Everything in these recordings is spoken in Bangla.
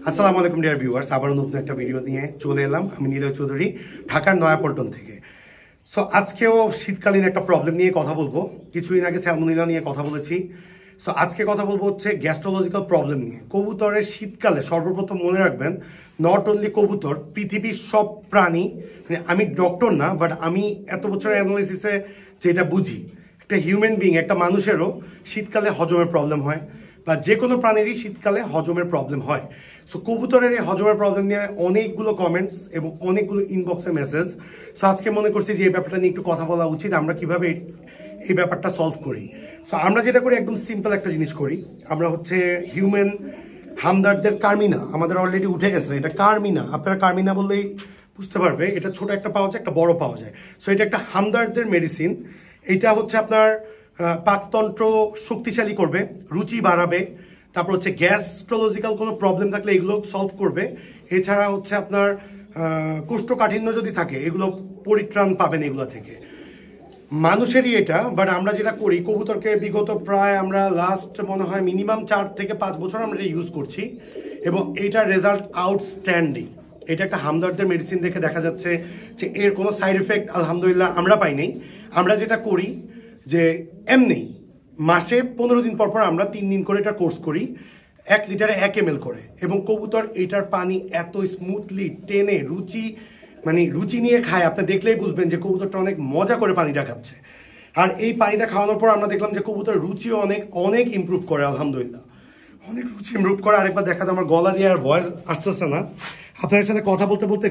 আসসালামু আলাইকুম ডিয়ার ভিউয়ার্স, আবার নতুন একটা ভিডিও নিয়ে চলে এলাম। আমি নিলয় চৌধুরী, ঢাকার নয়াপল্টন থেকে। সো আজকেও শীতকালীন একটা প্রবলেম নিয়ে কথা বলবো। কিছুদিন আগে স্যালমোনেলা নিয়ে কথা বলেছি। সো আজকে কথা বলবো হচ্ছে গ্যাস্ট্রোলজিক্যাল প্রবলেম নিয়ে। কবুতরের শীতকালে সর্বপ্রথম মনে রাখবেন, নট অনলি কবুতর, পৃথিবীর সব প্রাণী, মানে আমি ডক্টর না, বাট আমি এত বছরের অ্যানালাইসিসে যেটা বুঝি, একটা হিউম্যান বিং, একটা মানুষেরও শীতকালে হজমের প্রবলেম হয়, বা যে কোনো প্রাণীরই শীতকালে হজমের প্রবলেম হয়। সো কবুতরের এই হজমের প্রবলেম নিয়ে অনেকগুলো কমেন্টস এবং অনেকগুলো ইনবক্সে মেসেজ। সো আজকে মনে করছি যে এই ব্যাপারটা নিয়ে একটু কথা বলা উচিত, আমরা কিভাবে এই ব্যাপারটা সলভ করি। সো আমরা যেটা করি একদম সিম্পল একটা জিনিস করি। আমরা হচ্ছে হিউম্যান হামদার্দের কার্মিনা আমাদের অলরেডি উঠে গেছে। এটা কার্মিনা, আপনারা কার্মিনা বললেই বুঝতে পারবে। এটা ছোট একটা পাওয়া যায়, একটা বড় পাওয়া যায়। সো এটা একটা হামদার্দের মেডিসিন। এটা হচ্ছে আপনার পাকতন্ত্র শক্তিশালী করবে, রুচি বাড়াবে, তারপর হচ্ছে গ্যাস্ট্রোলজিক্যাল কোনো প্রবলেম থাকলে এগুলো সলভ করবে। এছাড়া হচ্ছে আপনার কোষ্ঠকাঠিন্য যদি থাকে, এগুলো পরিত্রাণ পাবেন এগুলো থেকে। মানুষেরই এটা, বাট আমরা যেটা করি, কবুতরকে বিগত প্রায় আমরা লাস্ট মনে হয় মিনিমাম 4 থেকে 5 বছর আমরা এটা ইউজ করছি এবং এইটার রেজাল্ট আউটস্ট্যান্ডিং। এটা একটা হামদর্দের মেডিসিন দেখে দেখা যাচ্ছে যে এর কোনো সাইড এফেক্ট আলহামদুলিল্লাহ আমরা পাই নাই। আমরা যেটা করি যে এমনি মাসে 15 দিন পর পর আমরা 3 দিন করে এটা কোর্স করি, 1 লিটারে 1 ml করে, এবং কবুতর এইটার পানি এত স্মুথলি টেনে রুচি নিয়ে খায়, আপনি দেখলেই বুঝবেন যে কবুতরটা অনেক মজা করে পানিটা খাচ্ছে। আর এই পানিটা খাওয়ানোর পর আমরা দেখলাম যে কবুতরের রুচিও অনেক ইমপ্রুভ করে, আলহামদুলিল্লাহ অনেক রুচি ইমপ্রুভ করে। আরেকবার দেখাতে আমার গলা দিয়ে আর ভয়েস আসতেছে না, আপনাদের সাথে কথা বলতে বলতে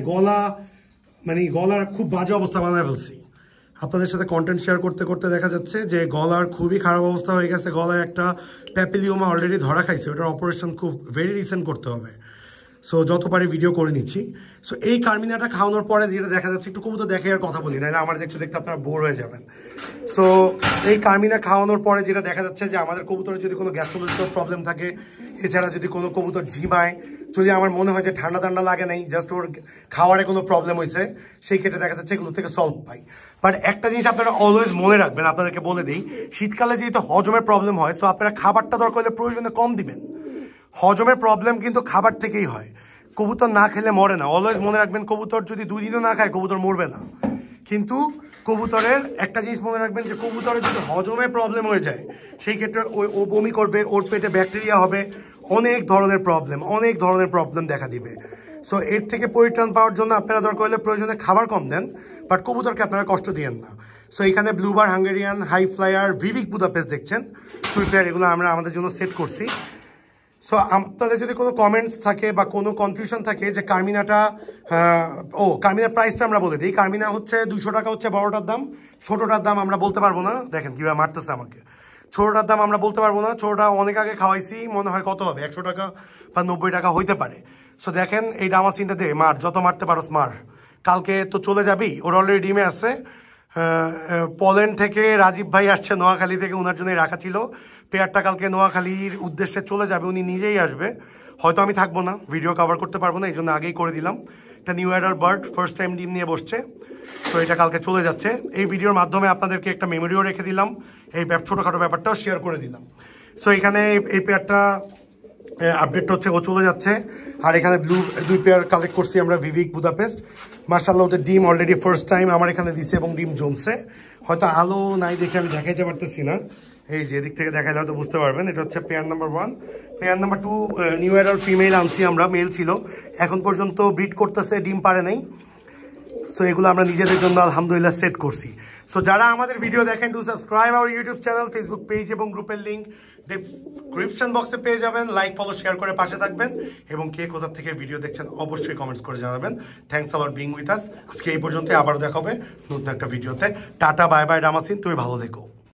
গলার খুব বাজে অবস্থা বানায় ফেলছি। আপনাদের সাথে কন্টেন্ট শেয়ার করতে করতে দেখা যাচ্ছে যে গলার খুবই খারাপ অবস্থা হয়ে গেছে। গলায় একটা প্যাপিলিওমা অলরেডি ধরা খাইছে, ওটার অপারেশন খুব ভেরি রিসেন্ট করতে হবে। সো যত পারি ভিডিও করে নিচ্ছি। সো এই কার্মিনাটা খাওয়ানোর পরে যেটা দেখা যাচ্ছে, একটু কবুতর দেখে আর কথা বলি, নাহলে আমার দেখতে দেখতে আপনারা বোর হয়ে যাবেন। সো এই কার্মিনা খাওয়ানোর পরে যেটা দেখা যাচ্ছে যে আমাদের কবুতরের যদি কোনো গ্যাস্ট্রোলজিক্যাল প্রবলেম থাকে, এছাড়া যদি কোনো কবুতর ঝিমায়, যদি আমার মনে হয় যে ঠান্ডা লাগে নাই, জাস্ট ওর খাওয়ারে কোনো প্রবলেম হয়েছে, সেই ক্ষেত্রে দেখা যাচ্ছে এগুলো থেকে সলভ পাই। বাট একটা জিনিস আপনারা অলওয়েজ মনে রাখবেন, আপনাদেরকে বলে দিই, শীতকালে যেহেতু হজমের প্রবলেম হয়, সো আপনারা খাবারটা দরকার হলে প্রয়োজনে কম দিবেন। হজমের প্রবলেম কিন্তু খাবার থেকেই হয়, কবুতর না খেলে মরে না। অলওয়েজ মনে রাখবেন, কবুতর যদি 2 দিনও না খায় কবুতর মরবে না। কিন্তু কবুতরের একটা জিনিস মনে রাখবেন যে কবুতরের যদি হজমে প্রবলেম হয়ে যায়, সেই ক্ষেত্রে ও বমি করবে, ওর পেটে ব্যাকটেরিয়া হবে, অনেক ধরনের প্রবলেম দেখা দিবে। সো এর থেকে পরিত্রাণ পাওয়ার জন্য আপনারা দরকার হলে প্রয়োজনে খাবার কম দেন, বাট কবুতরকে আপনারা কষ্ট দিয়েন না। সো এখানে ব্লুবার, হাঙ্গেরিয়ান, হাই ফ্লায়ার, ভিভিক বুদাপেস্ট দেখছেন, সুইফায়ার, এগুলো আমরা আমাদের জন্য সেট করছি। সো আপনাদের যদি কোনো কমেন্টস থাকে বা কোনো কনফিউশন থাকে যে কার্মিনাটা, কার্মিনার প্রাইসটা আমরা বলে দিই। কার্মিনা হচ্ছে 200 টাকা হচ্ছে বড়টার দাম, ছোটোটার দাম আমরা বলতে পারবো না। দেখেন কীভাবে মারতেছে আমাকে। ছোটোটার দাম আমরা বলতে পারবো না, ছোটোটা অনেক আগে খাওয়াইছি, মনে হয় কত হবে, 100 টাকা বা 90 টাকা হইতে পারে। সো দেখেন এই ডামাসিনটা দিয়ে মার, যত মারতে পারো মার। কালকে তো চলে যাবি, ওর অলরেডি ডিমে আসছে। পোল্যান্ড থেকে রাজীব ভাই আসছে, নোয়াখালী থেকে, ওনার জন্যই রাখা ছিল। পেয়ারটা কালকে নোয়াখালীর উদ্দেশ্যে চলে যাবে, উনি নিজেই আসবে। হয়তো আমি থাকবো না, ভিডিও কভার করতে পারবো না, এই জন্য আগেই করে দিলাম। এটা new adult bird, first time ডিম নিয়ে বসছে। তো এটা কালকে চলে যাচ্ছে। এই ভিডিওর মাধ্যমে আপনাদেরকে একটা মেমোরিও রেখে দিলাম, এই ছোটোখাটো ব্যাপারটাও শেয়ার করে দিলাম। সো এখানে এই পেয়ারটা আপডেট হচ্ছে, ও চলে যাচ্ছে। আর এখানে 2 পেয়ার কালেক্ট করছি আমরা, ভিভিক বুদাপেস্ট। মার্শাল্লাহ ওদের ডিম অলরেডি ফার্স্ট টাইম আমার এখানে দিছে এবং ডিম জমছে। হয়তো আলো নাই দেখে আমি দেখাইতে পারতেছি না, এই যে এদিক থেকে দেখাইলে হয়তো বুঝতে পারবেন। এটা হচ্ছে pair number 1। Pair number 2 new adult female আনছি আমরা, মেল ছিল, এখন পর্যন্ত ব্রিড করতেছে, ডিম পারে নাই। সো এগুলো আমরা নিজেদের জন্য আলহামদুলিল্লাহ সেট করছি। সো যারা আমাদের ভিডিও দেখেন, do subscribe our YouTube channel, Facebook page এবং গ্রুপের লিঙ্ক ডিসক্রিপশন বক্সে পেয়ে যাবেন। লাইক, ফলো, শেয়ার করে পাশে থাকবেন, এবং কে কোথা থেকে ভিডিও দেখছেন অবশ্যই কমেন্টস করে জানাবেন। Thanks for being with us. আজকে এই পর্যন্ত, আবারও দেখা হবে নতুন একটা ভিডিওতে। টাটা, বাই বাই ডামাসিন, তুমি ভালো থেকো।